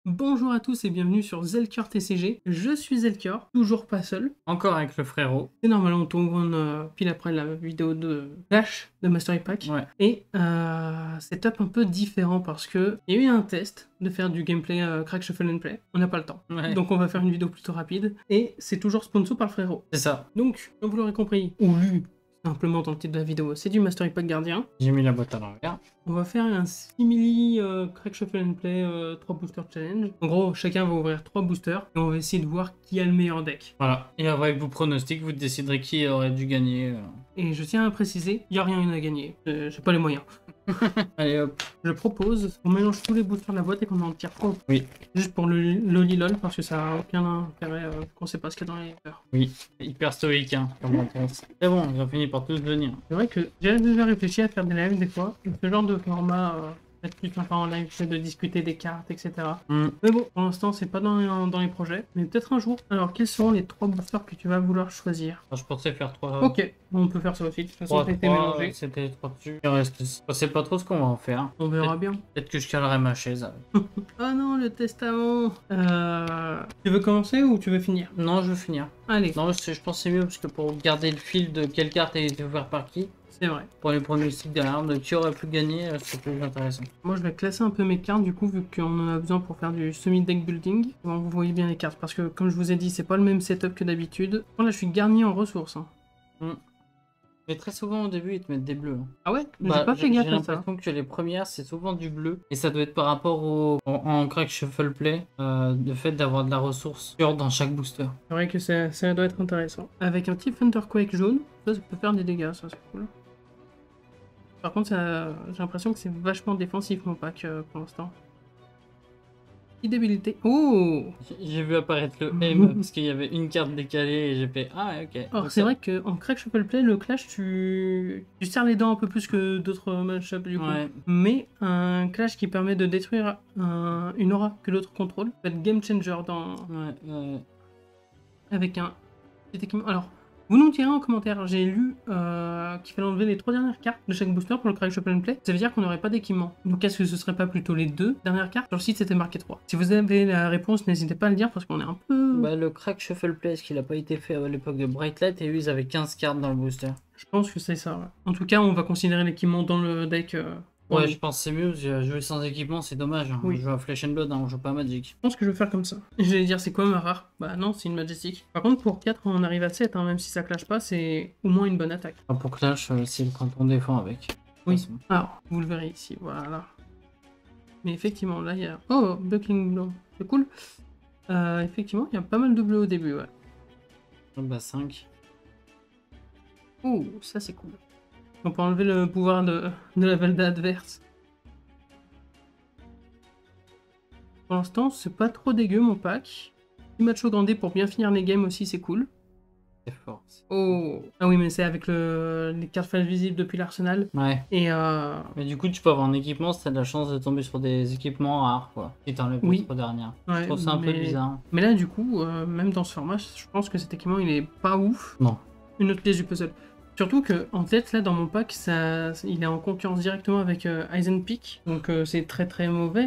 Bonjour à tous et bienvenue sur Zelkor TCG. Je suis Zelkor, toujours pas seul. Encore avec le frérot. C'est normal, on tourne pile après la vidéo de Flash de Mastery Pack. Ouais. Et setup un peu différent parce que il y a eu un test de faire du gameplay Crack Shuffle and Play. On n'a pas le temps. Ouais. Donc on va faire une vidéo plutôt rapide. Et c'est toujours sponsor par le frérot. C'est ça. Donc, comme vous l'aurez compris, ou lu simplement dans le titre de la vidéo, c'est du Mastery Pack Gardien. J'ai mis la boîte à l'envers. On va faire un simili Crack Shuffle and Play 3 boosters challenge. En gros, chacun va ouvrir 3 boosters et on va essayer de voir qui a le meilleur deck. Voilà. Et avec vos pronostics, vous déciderez qui aurait dû gagner. Et je tiens à préciser, il n'y a rien à gagner. J'ai pas les moyens. Allez hop. Je propose qu'on mélange tous les boosters de la boîte et qu'on en tire compte. Oui. Juste pour le lolilol, parce que ça n'a aucun intérêt qu'on sait pas ce qu'il y a dans les cœurs. Oui. Hyper stoïque, hein, comme réponse. C'est bon, ils ont fini par tous venir. C'est vrai que j'ai déjà réfléchi à faire des lives des fois. Ce genre de format être plus sympa en live, c'est de discuter des cartes, etc. Mais bon, pour l'instant, c'est pas dans les projets, mais peut-être un jour. Alors, quels seront les 3 boosters que tu vas vouloir choisir? Alors, je pensais faire 3. Ok, on peut faire ça aussi. De toute façon, 3, ça a été mélangé. c'était 3 dessus. Il reste. Je sais pas trop ce qu'on va en faire. On verra bien. Peut-être que je calerai ma chaise avec. Oh non, le testament. Tu veux commencer ou tu veux finir? Non, je veux finir. Allez, Non, je pense que c'est mieux parce que pour garder le fil de quelle carte a été ouverte par qui, c'est vrai. pour les pronostics derrière, de qui aurait pu gagner, c'est plus intéressant. Moi, je vais classer un peu mes cartes, du coup, vu qu'on en a besoin pour faire du semi-deck building. Bon, vous voyez bien les cartes, parce que, comme je vous ai dit, c'est pas le même setup que d'habitude. Bon, là, je suis garni en ressources. Hein. Mais très souvent au début ils te mettent des bleus. Ah ouais? J'ai Bah, pas fait j'ai gaffe à ça. l'impression que les premières c'est souvent du bleu. Et ça doit être par rapport en Crack Shuffle Play, le fait d'avoir de la ressource sûre dans chaque booster. C'est vrai que ça doit être intéressant. Avec un petit Thunderquake jaune, ça peut faire des dégâts, ça, c'est cool. Par contre, j'ai l'impression que c'est vachement défensif, mon pack, pour l'instant. Débilité. Oh! J'ai vu apparaître le M parce qu'il y avait une carte décalée et j'ai fait ah ok. Alors c'est vrai qu'en Crack Shuffle Play, le clash, tu serres les dents un peu plus que d'autres match-ups du coup. Ouais. Mais un clash qui permet de détruire une aura que l'autre contrôle peut être game changer avec un petit équipement. Alors, vous nous direz en commentaire, j'ai lu qu'il fallait enlever les 3 dernières cartes de chaque booster pour le Crack Shuffle Play. Ça veut dire qu'on n'aurait pas d'équipement. Donc est-ce que ce serait pas plutôt les 2 dernières cartes? Sur le site c'était marqué 3. Si vous avez la réponse, n'hésitez pas à le dire parce qu'on est un peu... Bah le Crack Shuffle Play, est-ce qu'il a pas été fait à l'époque de Bright Light et eux ils avaient 15 cartes dans le booster. Je pense que c'est ça, ouais. En tout cas, on va considérer l'équipement dans le deck. Ouais, je pense que c'est mieux, jouer sans équipement c'est dommage. Hein. Oui. On joue à Flesh and Blood, hein, on joue pas à Magic. Je pense que je vais faire comme ça. J'allais dire, c'est quoi ma rare? Bah non, c'est une Majestic. Par contre, pour 4, on arrive à 7, hein, même si ça clash pas, c'est au moins une bonne attaque. Ah, pour Clash, c'est quand on défend avec. Oui. Alors, vous le verrez ici, voilà. Mais effectivement, là, il y a... Oh, Buckling Blanc, c'est cool. Effectivement, il y a pas mal de bleu au début, ouais. Bah 5. Oh, ça c'est cool. On peut enlever le pouvoir de la Valda adverse. Pour l'instant, c'est pas trop dégueu mon pack. Petit match au grandé pour bien finir les games aussi, c'est cool. C'est fort. Oh, ah oui, mais c'est avec les cartes flash visibles depuis l'arsenal. Ouais. Et Mais du coup, tu peux avoir un équipement si t'as de la chance de tomber sur des équipements rares, quoi. Si t'enlèves les 3 dernières. Ouais, je trouve ça un peu bizarre. Mais là, du coup, même dans ce format, je pense que cet équipement, il est pas ouf. Non. Une autre pièce du puzzle. Surtout que en tête, là, dans mon pack, il est en concurrence directement avec Eisenpeak. Donc c'est très très mauvais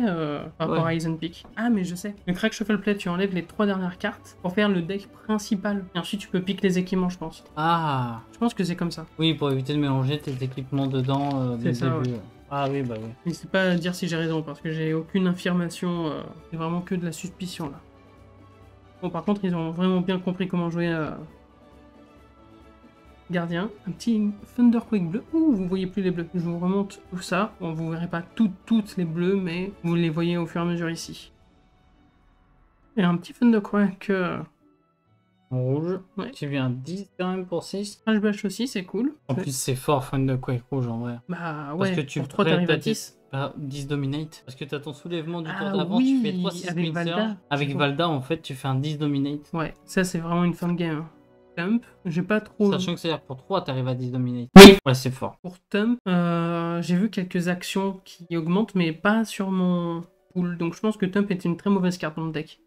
par rapport à Eisenpeak. Ah, mais je sais. Le Crack Shuffle Play, tu enlèves les 3 dernières cartes pour faire le deck principal. Et ensuite, tu peux piquer les équipements, je pense. Ah. Je pense que c'est comme ça. Oui, pour éviter de mélanger tes équipements dedans dès le début. Ouais. Ah oui, bah oui. N'hésitez pas à dire si j'ai raison, parce que j'ai aucune affirmation. C'est vraiment que de la suspicion, là. Bon, par contre, ils ont vraiment bien compris comment jouer Gardien, un petit Thunderquake bleu. Ouh, vous voyez plus les bleus. Je vous remonte tout ça. Bon, vous verrez pas toutes les bleus, mais vous les voyez au fur et à mesure ici. Et un petit Thunderquake rouge. Ouais. Qui vient 10 quand même pour 6. HBH aussi, c'est cool. En plus, c'est fort Thunderquake rouge en vrai. Bah ouais, parce que tu pour 3 t'arrives à 10. 10 dominate. Parce que t'as ton soulèvement du tour Ah d'avant, oui, tu fais 3 6 avec Valda. Avec Valda, en fait, tu fais un 10 dominate. Ouais, ça c'est vraiment une fin de game. Thump, j'ai pas trop... Sachant que c'est-à-dire pour 3, t'arrives à 10 dominate. Oui. Ouais, c'est fort. Pour Thump, j'ai vu quelques actions qui augmentent, mais pas sur mon pool. Donc je pense que Thump est une très mauvaise carte dans le deck.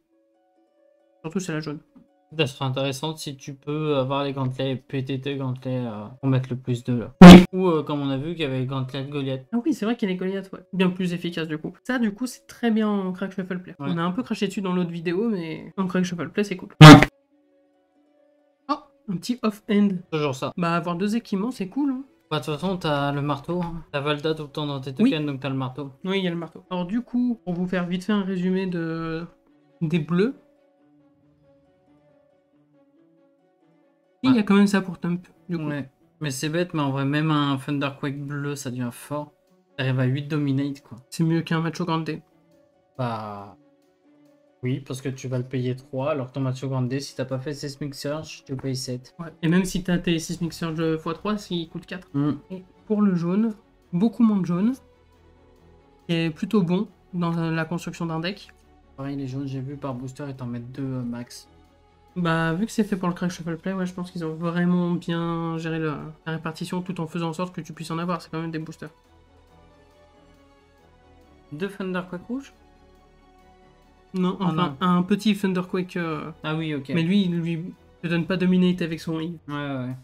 Surtout c'est la jaune. Ça serait intéressant si tu peux avoir les gantelets PTT gantelets pour mettre le plus de là. Oui. Ou comme on a vu qu'il y avait les gantelets de Goliath. Ah oui, c'est vrai qu'il y a les Goliath, ouais. Bien plus efficace du coup. Ça, du coup, c'est très bien en Crack Shuffle Play. Ouais. On a un peu craché dessus dans l'autre vidéo, mais en Crack Shuffle Play, c'est cool. Oh, un petit off-end. Toujours ça. Bah, avoir 2 équipements, c'est cool, hein. Bah, de toute façon, t'as le marteau. T'as Valda tout le temps dans tes tokens, donc t'as le marteau. Oui, il y a le marteau. Alors du coup, pour vous faire vite fait un résumé des bleus, il y a quand même ça pour Thump, du coup. Ouais, mais c'est bête, mais en vrai, même un Thunderquake bleu, ça devient fort. T'arrives à 8 dominate, quoi. C'est mieux qu'un Macho Grande. Bah... Oui, parce que tu vas le payer 3, alors que ton Macho Grande, si t'as pas fait Seismic Surge, tu payes 7. Ouais. Et même si t'as tes Seismic Surge x3, il coûte 4. Mm. Et pour le jaune, beaucoup moins de jaune, qui est plutôt bon dans la construction d'un deck. Pareil, les jaunes, j'ai vu par booster, ils t'en mettent 2 max. Bah, vu que c'est fait pour le Crack Shuffle Play, ouais, je pense qu'ils ont vraiment bien géré la répartition tout en faisant en sorte que tu puisses en avoir. C'est quand même des boosters. 2 Thunderquake rouges? Non, enfin, un petit Thunderquake. Ah oui, ok. Mais lui te donne pas Dominate avec son heal. Ouais.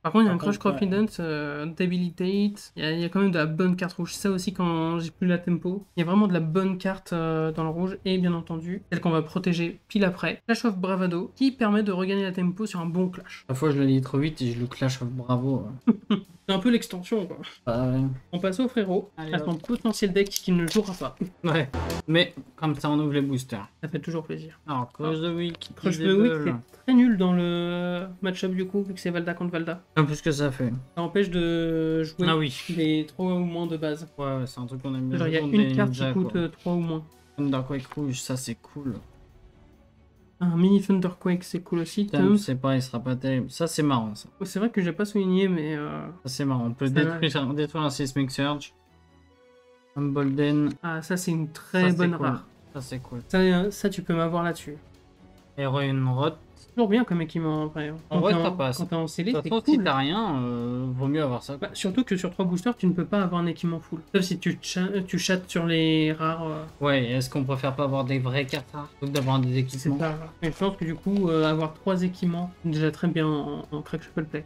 Par contre, il y a un Par Crush contre, Confidence, Debilitate. Il y a quand même de la bonne carte rouge. Ça aussi, quand j'ai plus la tempo. Il y a vraiment de la bonne carte dans le rouge. Et bien entendu, celle qu'on va protéger pile après. Clash of Bravado, qui permet de regagner la tempo sur un bon clash. La fois, je le lis trop vite et je le clash of bravo. C'est un peu l'extension, quoi. Ah ouais. On passe au frérot, Allez, à son potentiel deck qui ne jouera pas. Ouais. Mais, comme ça, on ouvre les boosters. Ça fait toujours plaisir. Alors, Crush the Week. Crush the Week, c'est très nul dans le match-up du coup, vu que c'est Valda contre Valda. Un peu ce que ça fait. Ça empêche de jouer les 3 ou moins de base. Ouais, c'est un truc qu'on aime bien. Genre, il y a une carte qui coûte 3 ou moins. Thunderquake rouge, ça c'est cool. Un mini Thunderquake, c'est cool aussi. C'est pas, il sera pas terrible. Ça c'est marrant ça. C'est vrai que j'ai pas souligné, mais. Ça c'est marrant. On peut détruire un Seismic Surge. Un Bolden. Ah, ça c'est une très bonne cool. rare. Ça c'est cool. Ça, tu peux m'avoir là-dessus. Heroine Rot. C'est toujours bien comme équipement après. En vrai, t'as pas. Quand t'es en scellé, c'est cool. Si t'as rien, vaut mieux avoir ça. Bah, surtout que sur 3 boosters, tu ne peux pas avoir un équipement full. Sauf si tu chattes sur les rares. Ouais, est-ce qu'on préfère pas avoir des vraies cartes rares plutôt que d'avoir des équipements? C'est pas rare. Mais je pense que du coup, avoir 3 équipements, c'est déjà très bien en Crack Shuffle Play.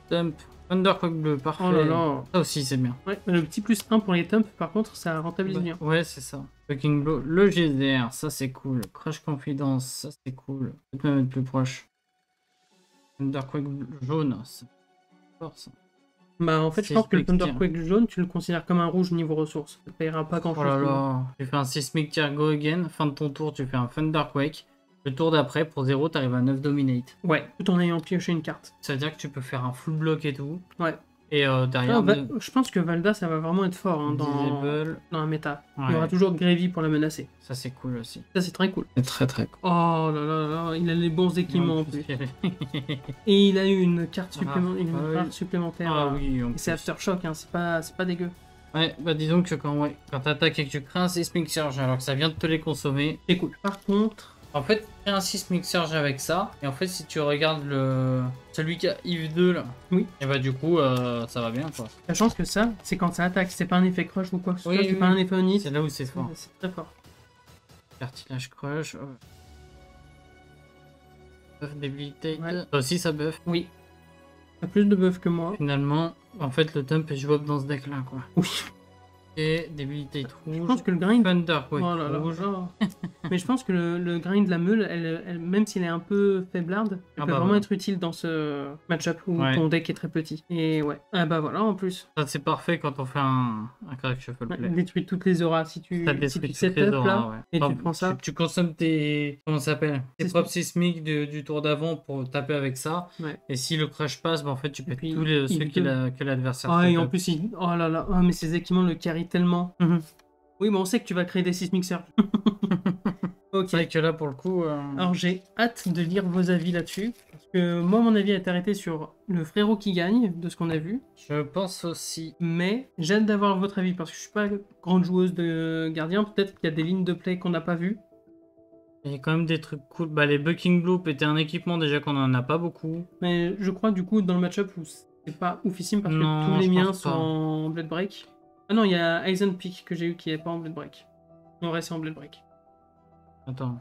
Thump. Thunderquake bleu, parfait. Oh là là. Ça aussi, c'est bien. Ouais, le petit plus 1 pour les Thump, par contre, ça rentabilise bien. Ouais, c'est ça. Fucking Blow, le GDR, ça c'est cool. Crush Confidence, ça c'est cool. Je peux même être plus proche. Thunderquake jaune, c'est fort ça. Bah en fait, je pense que le Thunderquake jaune, tu le considères comme un rouge niveau ressources. Ça payera pas grand chose. Oh là là. Tu fais un Seismic Tear Go Again, fin de ton tour, tu fais un Thunderquake. Le tour d'après, pour 0, t'arrives à 9 Dominate. Ouais, tout en ayant pioché une carte. Ça veut dire que tu peux faire un full block et tout. Ouais. Et derrière... je pense que Valda, ça va vraiment être fort hein, dans la méta. Ouais. Il y aura toujours Gravy pour la menacer. Ça, c'est cool aussi. Ça, c'est très cool. C'est très très cool. Oh là là là, il a les bons équipements en plus. Et il a eu une carte supplémentaire. Ah oui, et c'est Aftershock, hein, c'est pas dégueu. Ouais, bah disons que quand t'attaques et que tu crées un Seismic Surge alors que ça vient de te les consommer... C'est cool. Par contre... En fait, tu crées un Seismic Surge avec ça, et en fait, si tu regardes celui qui a Eve 2 là, oui. Et bah du coup, ça va bien quoi. Sachant que ça, c'est quand ça attaque, c'est pas un effet crush ou quoi que ce soit, c'est pas un effet onit. C'est là où c'est fort. C'est très fort. Cartilage crush. Buff debilitate. Ouais. Ça aussi ça buff. Oui. T'as plus de buff que moi. Finalement, en fait, le Thump est jouable dans ce deck là quoi. Oui. Et debilitate rouge. Je pense que le grind. Thunderquake rouge. Mais je pense que le grind de la meule, elle, même s'il est un peu faiblarde, elle peut vraiment être utile dans ce match-up où ton deck est très petit. Et ouais. Ah bah voilà en plus. Ça c'est parfait quand on fait un Crack Shuffle Play. Détruit toutes les auras si tu set up là. Et tu prends ça. Tu consommes tes. Comment ça s'appelle? Tes propres sismiques du tour d'avant pour taper avec ça. Ouais. Et si le crush passe, bah en fait tu pètes tous ceux que l'adversaire. Ah et en plus, oh là là, mais ces équipements le carry tellement. Oui, mais on sait que tu vas créer des Seismic Surge. Ok. C'est vrai que là, pour le coup... Alors, j'ai hâte de lire vos avis là-dessus. Parce que moi, mon avis est arrêté sur le frérot qui gagne, de ce qu'on a vu. Je pense aussi. Mais j'ai hâte d'avoir votre avis, parce que je suis pas grande joueuse de gardien. Peut-être qu'il y a des lignes de play qu'on n'a pas vues. Il y a quand même des trucs cool. Bah, les Bucking Bloop étaient un équipement déjà qu'on en a pas beaucoup. Mais je crois, du coup, dans le match-up où c'est pas oufissime, parce que tous les miens sont en Blade Break. Ah non, il y a Aizen Peak que j'ai eu qui est pas en Blade Break. Le reste c'est en Blade Break. Attends.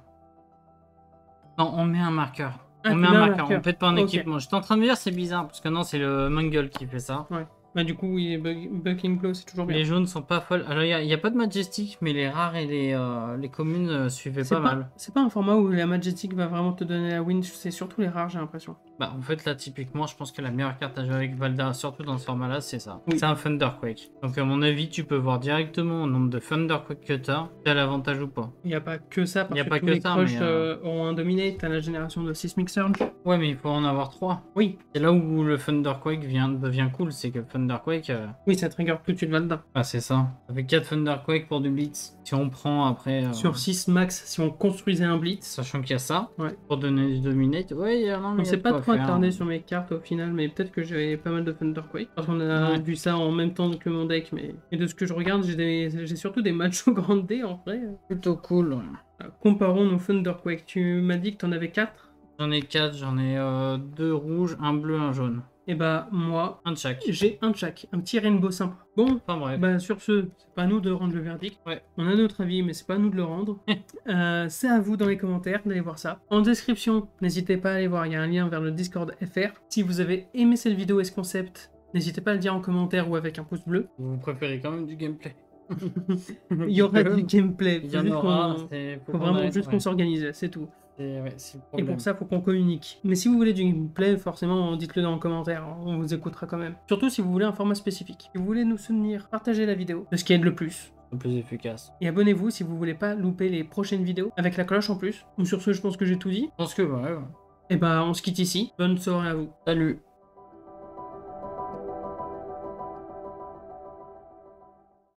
Non, on met un marqueur. Ah, on met tu un mets un marqueur, marqueur. on pète pas un Ok. équipement. J'étais en train de me dire c'est bizarre, parce que non, c'est le Mangle qui fait ça. Ouais. Bah du coup, oui, Bucking Blow, c'est toujours bien. Les jaunes sont pas folles. Alors, il y a pas de Majestic, mais les rares et les communes suivaient pas mal. C'est pas un format où la Majestic va vraiment te donner la win, c'est surtout les rares, j'ai l'impression. Bah, en fait, là, typiquement, je pense que la meilleure carte à jouer avec Valda, surtout dans ce format-là, c'est ça. Oui. C'est un Thunderquake. Donc, à mon avis, tu peux voir directement le nombre de Thunderquake que t'as, t'as l'avantage ou pas. Il n'y a pas que ça, parce Y a que pas tous que les ça, crushs mais, ont un dominate, t'as la génération de Seismic Surge. Ouais, mais il faut en avoir 3. Oui, C'est là où le Thunderquake devient cool, c'est que Thunderquake... oui, ça trigger tout de suite Valda. Ah, c'est ça. Ça fait 4 Thunderquake pour du Blitz. Si on prend après... Sur 6 max, si on construisait un Blitz. Sachant qu'il y a ça, Ouais. pour donner du Dominate, ouais, il y a... Non, mais On il y a s'est de pas quoi trop faire. attardé sur mes cartes au final, mais peut-être que j'ai pas mal de Thunderquake. Parce qu'on a Ouais. vu ça en même temps que mon deck, mais... Et de ce que je regarde, j'ai surtout des matchs au Grand D, en vrai. Plutôt cool. Comparons nos Thunderquake. Tu m'as dit que t'en avais 4. J'en ai 4, j'en ai 2 rouges, un bleu, un jaune. Et bah, moi, Un de chaque. j'ai un de chaque. Un petit rainbow sympa. Bon, Enfin bref. bah sur ce, c'est pas à nous de rendre le verdict. Ouais. On a notre avis, mais c'est pas à nous de le rendre. C'est à vous dans les commentaires d'aller voir ça. En description, n'hésitez pas à aller voir, il y a un lien vers le Discord FR. Si vous avez aimé cette vidéo et ce concept, n'hésitez pas à le dire en commentaire ou avec un pouce bleu. Vous préférez quand même du gameplay. Il y aura du gameplay. Il y en aura. Faut vraiment juste qu'on s'organise, c'est tout. Ouais, c'est le Et problème. pour ça, faut qu'on communique. Mais si vous voulez du gameplay, forcément, dites-le dans les commentaires, on vous écoutera quand même. Surtout si vous voulez un format spécifique. Si vous voulez nous soutenir, partagez la vidéo, c'est ce qui aide le plus. C'est plus efficace. Et abonnez-vous si vous voulez pas louper les prochaines vidéos, avec la cloche en plus. Ou sur ce, je pense que j'ai tout dit. Je pense que ouais. Et bah, on se quitte ici. Bonne soirée à vous. Salut.